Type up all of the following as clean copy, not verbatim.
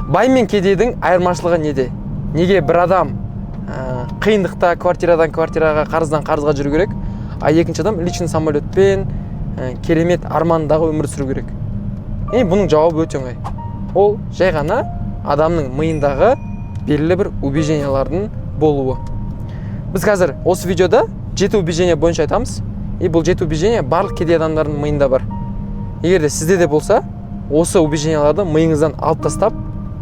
Бай мен кедейдің айырмашылығы неде? Неге бір адам қиындықта квартирадан квартираға, қарыздан қарызға жүру керек, а екінші адам личный самолетпен керемет армандағы өмір сүру керек? Бұның жауабы өте оңай. Ол жай ғана адамның миындағы белгілі бір убеждениялардың болуы. Біз қазір осы видеода 7 убеждение бойынша айтамыз. Бұл 7 убеждение барлық кедей адамдардың миында бар. Егер де сізде де болса, осы убежденияларды миыңыздан алып тастап,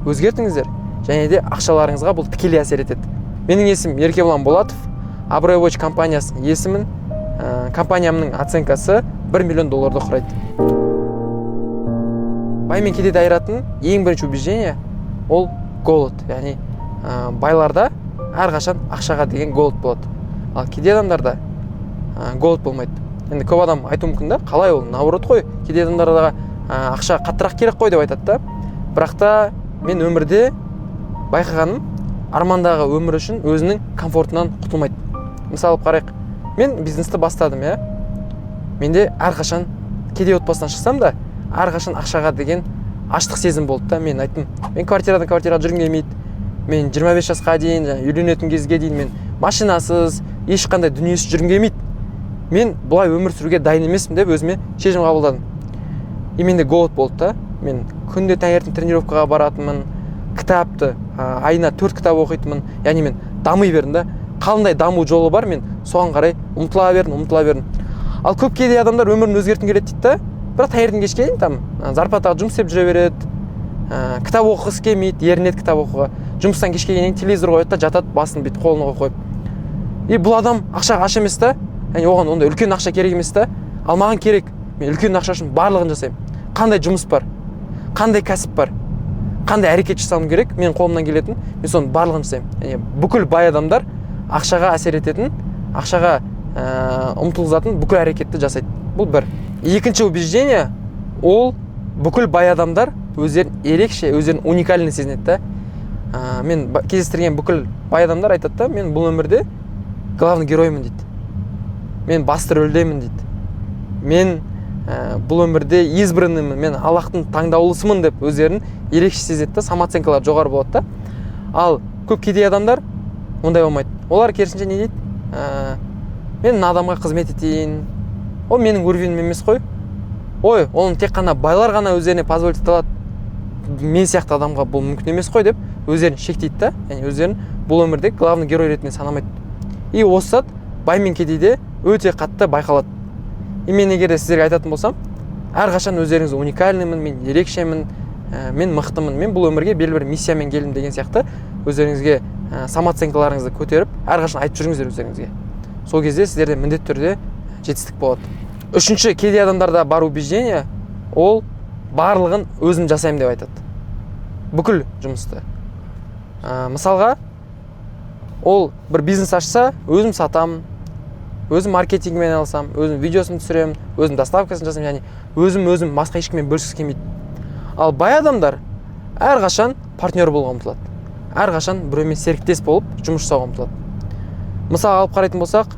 өзгертіңіздер. Және де ақшаларыңызға бұл тікелей әсер етеді. Менің есімім Еркебұлан Болатов. Абройвоч компаниясының есімін, компаниямның оценкасы $1 миллион құрайды. Бай мен кедейді айыратын ең бірінші убеждение ол голод. Яғни байларда әрқашан ақшаға деген голод болады. Ал кедей адамдарда голод болмайды. Енді көп адам айтуы мүмкін да, қалай ол? Наоборот қой, кедей адамдарға ақша қаттырақ керек қой деп айтады да. Бірақ та мен өмірде байқағаным, армандағы өмір үшін өзінің комфортынан құтылмайды. Мысалы қарайық, мен бизнесті бастадым, менде әрқашан кедей отбасынан шықсам да, әрқашан ақшаға деген аштық сезім болды да. Мен айттым, мен квартирадан квартираға жүргім келмейді. Мен 25 жасқа дейін, үйленетін кезге дейін мен машинасыз, ешқандай дүниесіз жүргім келмейді. Мен бұлай өмір сүруге дайын емеспін деп өзіме шешім қабылдадым. Менде голод болды да. Мен күнде таңертең тренировкаға баратынмын, кітапты айына 4 кітап оқитынмын. Яғни мен дамый бердім да. Қандай даму жолы бар, мен соған қарай ұмтыла бердім. Ал көп кедей адамдар өмірін өзгерткім келеді дейді да. Бірақ таңертең кешке дейін зарплатаға жұмыс істеп жүре береді. Кітап оқығысы келмейді, ерінеді кітап оқуға. Жұмыстан кешке дейін телевизор қояды да, жатады, басын бүйтіп қолына қойып. Бұл адам ақшаға аш емес та. Яғни оған онда үлкен ақша керек емес та. Ал маған керек. Мен үлкен ақша үшін барлығын жасаймын. Қандай жұмыс бар? Қандай кәсіп бар? Қандай әрекет жасауым керек? Мен қолымнан келетін, мен соның барлығын жасаймын. Яғни бүкіл бай адамдар ақшаға әсер ететін, ақшаға ұмтылысатын бүкіл әрекетті жасайды. Бұл бір. Екінші убеждение ол бүкіл бай адамдар өздерін ерекше, өздерін уникальный сезінеді да. Мен кездестірген бүкіл бай адамдар айтады да, мен бұл өмірде главный героймын дейді. Мен басты рөлдемін дейді. Мен бұл өмірде избранныймын, мен Аллахтың таңдаулысымын деп өздерін ерекше сезеді да, самооценкалары жоғары болады да. Ал көп кедей адамдар ондай болмайды. Олар керісінше не дейді? Мен адамға қызмет етейін. Ол менің уровенім емес қой. Оның тек қана байлар ғана өздеріне позволить ете алады. Мен сияқты адамға бұл мүмкін емес қой деп өздерін шектейді да. Яғни өздерін бұл өмірде главный герой ретінде санамайды. Осы сәт бай мен кедейде өте қатты байқалады. Мен егер сіздерге айтатын болсам, әрқашан өздеріңіз уникальныймын, мен ерекшемін, мен мықтымын, мен бұл өмірге белгілі бір миссиямен келдім деген сияқты өздеріңізге самооценкаларыңызды көтеріп, әрқашан айтып жүріңіздер өздеріңізге. Сол кезде сіздерде міндетті түрде жетістік болады. Үшінші кедей адамдарда бар убеждение ол барлығын өзім жасаймын деп айтады. Бүкіл жұмысты. Мысалға, ол бір бизнес ашса, өзім сатам, өзім маркетингмен алсам, өзім видеосын түсірем, өзім доставкасын жасам, яғни өзім басқа ешкіммен бөліскісі келмейді. Ал бай адамдар әрқашан партнер болуға ұмтылады. Әрқашан біреумен серіктес болып жұмыс жасауға ұмтылады. Мысалы алып қарайтын болсақ,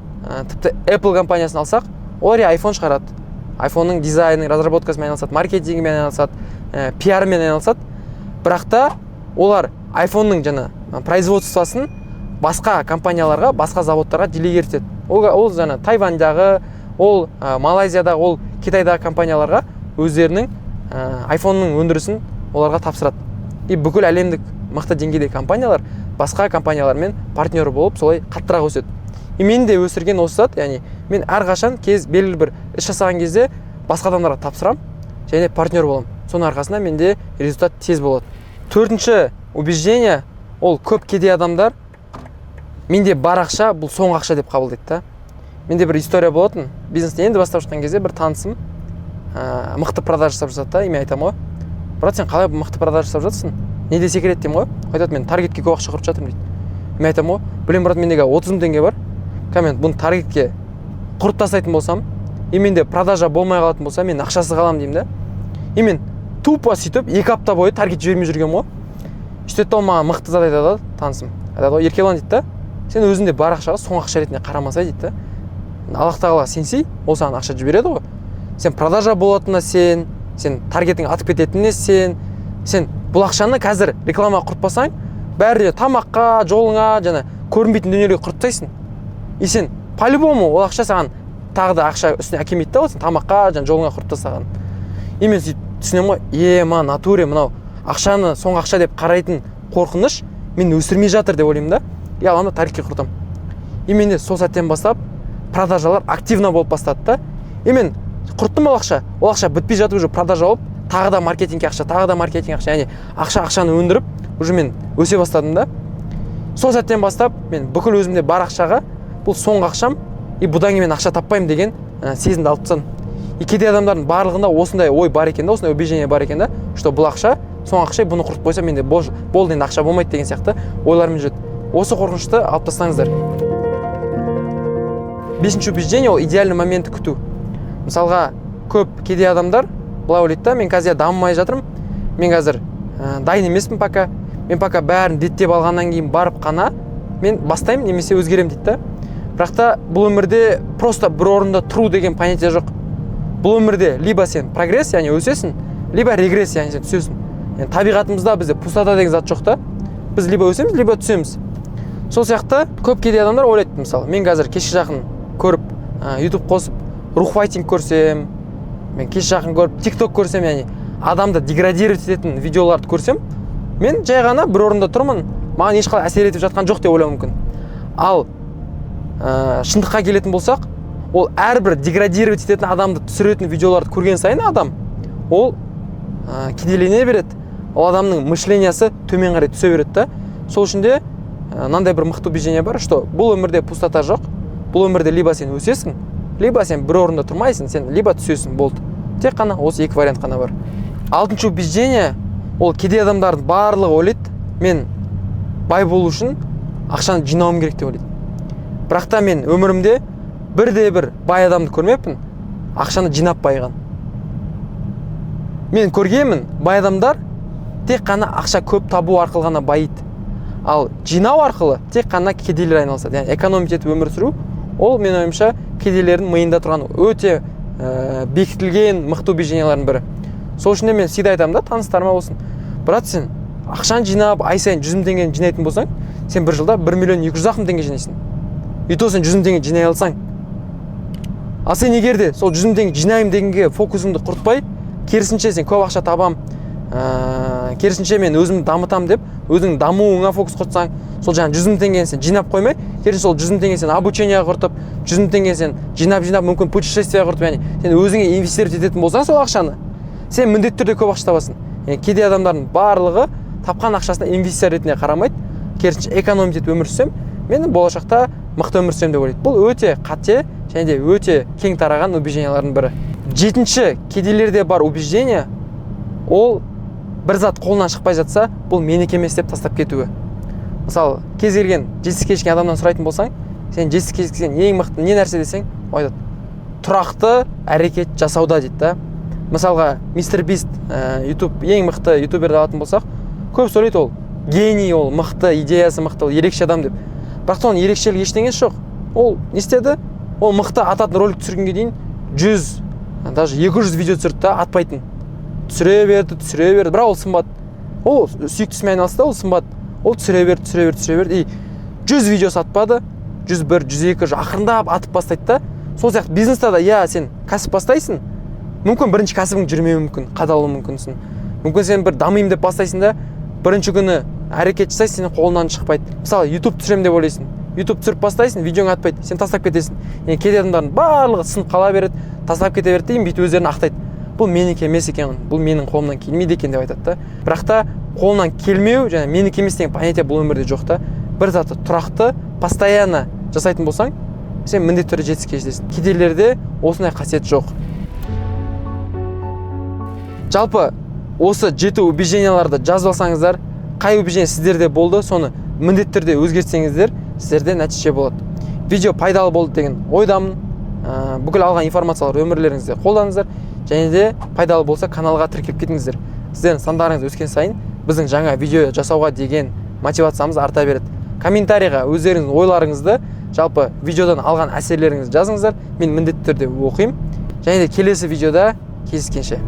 тіпті Apple компаниясын алсақ, олар iPhone шығарады. iPhone-ның дизайны, разработкасымен айналысады, маркетингімен айналысады, пиармен айналысады. Бірақ та олар iPhone-ның производствосын басқа компанияларға, басқа заводтарға делегировать етеді. Ол Тайваньдағы, ол Малайзиядағы, ол Китайдағы компанияларға өздерінің iPhone-ның өндірісін оларға тапсырады. Бүкіл әлемдік мықты деңгейдегі компаниялар басқа компаниялармен партнер болып солай қаттырақ өседі. Мен де өсірген осы сәт, яғни мен әрқашан белгілі бір іс жасаған кезде басқа адамдарға тапсырам және партнер боламын. Соның арқасында менде результат тез болады. Төртінші убеждение ол көп кедей адамдар менде бар ақша, бұл соңғы ақша деп қабылдайды да. Менде бір история болатын. Бизнесті енді бастап жатқан кезде бір танысым мықты продаж жасап жатады да, мен айтамын ғой. Брат, сен қалай мықты продаж жасап жатсың? Не десе керек деймін ғой. Айтады, мен таргетке көп ақша құрып жатырмын дейді. Мен айтамын ғой, білем брат, мендегі 30 мың теңге бар. Мен бұны таргетке құрып тастайтын болсам, менде продажа болмай қалатын болса, мен ақшасыз қаламын деймін да. Мен тупо сөйтіп 2 апта бойы таргет жібермей жүргем ғой. Сөйтеді ол маған мықты зат айтады танысым. Айтады ғой, Еркебұлан дейді да, сен өзіңде бар ақшаға соңғы ақша ретінде қарамасай дейді да. Аллах тағала сенсей, ол саған ақша жібереді ғой. Сен продажа болатынына сен таргетің атып кететініне сен бұл ақшаны қазір реклама құртпасаң, бәрі тамаққа, жолыңа, жана көрінбейтін дүниелерге құрттайсың. И сен по-любому ол ақша саған тағы да ақша үстіне әкелмейді да, сен тамаққа, жана жолыңа құртта саған. И мен сөйтіп түсінемін ғой, ма натуре мынау ақшаны соңғы ақша деп қарайтын қорқыныш мен өсірмей жатыр деп ойлаймын да. И аламын да тарихке құртам. И менде сол сәттен бастап продажалар активно болып бастады да. И мен құрттым ол ақша бітпей жатып уже продажа болып, тағы да маркетингке ақша, яғни ақшаны өндіріп, уже мен өсе бастадым да. Сол сәттен бастап мен бүкіл өзімде бар ақшаға, бұл соңғы ақшам, и бұдан кейін мен ақша таппаймын деген сезімді алып тастадым. И кейде адамдардың барлығында осындай ой бар екен да, осындай убеждение бар екен да, что бұл ақша, соңғы ақша, бұны құртып қойса менде болды енді ақша болмайды деген сияқты ойлармен жүреді. Осы қорқынышты алып тастаңыздар. Бесінші убеждение ол идеальный моментті күту. Мысалға, көп кейде адамдар былай ойлайды да, мен қазір дамымай жатырмын, мен қазір дайын емеспін пока, мен пока бәрін деттеп алғаннан кейін барып қана мен бастаймын немесе өзгерем дейді да. Бірақ та бұл өмірде просто бір орында тұру деген понятие жоқ. Бұл өмірде либо сен прогресс, яғни өсесің, либо регресс, яғни сен түсесің. Yani табиғатымызда бізде пустота деген зат жоқ та. Біз либо өсеміз, либо түсеміз. Сол сияқты көп кейде адамдар ойлайды, мысалы, мен қазір кешке жақын көріп, YouTube қосып, рухфайтинг көрсем, мен кешке жақын көріп, TikTok көрсем, яғни адамды деградировать ететін видеоларды көрсем, мен жай ғана бір орында тұрмын, маған ешқалай әсер етіп жатқан жоқ деп ойлауым мүмкін. Ал шындыққа келетін болсақ, ол әрбір деградировать ететін адамды түсіретін видеоларды көрген сайын адам, ол кедейлене береді. Ол адамның мышлениясы төмен қарай түсе береді да. Сол үшін де мынандай бір мықты убеждение бар, что бұл өмірде пустота жоқ. Бұл өмірде либо сен өсесің, либо сен бір орында тұрмайсың, сен либо түсесің, болды. Тек қана осы екі вариант қана бар. Алтыншы убеждение, ол кедей адамдардың барлығы ойлайды, мен бай болу үшін ақшаны жинауым керек деп ойлайды. Бірақ та мен өмірімде бір бай адамды көрмеппін, ақшаны жинап байыған. Мен көргенмін, бай адамдар тек қана ақша көп табу арқылы ғана байиды. Ал жинау арқылы тек қана кедейлер айналысады. Яғни экономить етіп өмір сүру, ол мен ойымша кедейлердің миында тұрған өте бекітілген мықты убеждениялардың бірі. Сол үшін де мен всегда айтамын да, таныстарыма болсын. Брат, сен ақшаны жинап, ай сайын 100 000 теңгені жинайтын болсаң, сен бір жылда 1 200 000 теңге жинайсың. И то сен 100 000 теңге жинай алсаң. Ал сен егер де сол 100 000 теңге жинаймын дегенге фокусыңды құртпай, керісінше сен көп ақша табам, керісінше мен өзімді дамытам деп, өзіңнің дамуыңа фокус құртсаң, сол жаңа 100 000 теңгені сен жинап қоймай, керісінше сол 100 000 теңгені сен обучениеға құртып, 100 000 теңгені сен жинап мүмкін путешествияға құртып, яғни сен өзіңе инвестировать ететін болсаң сол ақшаны, сен міндетті түрде көп ақша табасың. Яғни кедей адамдардың барлығы тапқан ақшасына инвестиция ретінде қарамайды, керісінше экономить етіп өмір сүрсем, мен болашақта мықты өмір сүремін деп ойлайды. Бұл өте қате және де өте кең тараған убеждениялардың бірі. Жетінші кедейлерде бар убеждение, ол бір зат қолынан шықпай жатса, бұл менікі емес деп тастап кетуі. Мысалы, кез келген жетістікке жеткен адамнан сұрайтын болсаң, сен жетістікке жеткен ең мықты не нәрсе десең, ол айтады, тұрақты әрекет жасауда дейді да. Мысалға, Мистер Бист, YouTube ең мықты ютуберді алатын болсақ, көп сөйлейді ол, гений, ол мықты, идеясы мықты, ол ерекше адам деп. Бірақ оның ерекшелігі ештеңесі жоқ. Ол не істеді? Ол мықты ататын ролик түсіргенге дейін 100, даже 200 видео түсірді да, атпайтын. Түсіре берді, бірақ ол сынбады. Ол сүйіктісімен айналысты да, ол сынбады. Ол түсіре берді, и 100 видео сатпады, 101, 102, ақырындап атып бастайды да. Сол сияқты бизнеста да, сен кәсіп бастайсың, мүмкін бірінші кәсібің жүрмеуі мүмкін, қадалуы мүмкінсің. Мүмкін сен бір дамимын деп бастайсың да, бірінші күні әрекет жасайсың, сенің қолынан шықпайды. Мысалы, YouTube түсірем деп ойлайсың. YouTube түсіріп бастайсың, видеоң атпайды, сен тастап кетесің. Яғни кедей адамдардың барлығы сынып қала береді, тастап кете береді дейін, бүйтіп өздерін ақтайды. Бұл менікі емес екен, бұл менің қолымнан келмейді екен деп айтады да. Бірақ та қолынан келмеу және менікі емес деген понятие бұл өмірде жоқ та. Бір затты тұрақты, постоянно жасайтын болсаң, сен міндетті түрде жетістікке жетесің. Кедейлерде осындай қасиет жоқ. Жалпы осы 7 убежденияларды жазып алсаңыздар, қай убеждение сіздерде болды, соны міндетті түрде өзгертсеңіздер, сіздерде нәтиже болады. Видео пайдалы болды деген ойдамын. Бүкіл алған информациялар өмірлеріңізде қолданыңыздар, және де пайдалы болса каналға тіркеліп кетіңіздер. Сіздердің сандарыңыз өскен сайын біздің жаңа видео жасауға деген мотивациямыз арта береді. Комментарийға өздеріңіздің ойларыңызды, жалпы видеодан алған әсерлеріңізді жазыңыздар. Мен міндетті түрде оқимын. Және де келесі видеода кездескенше.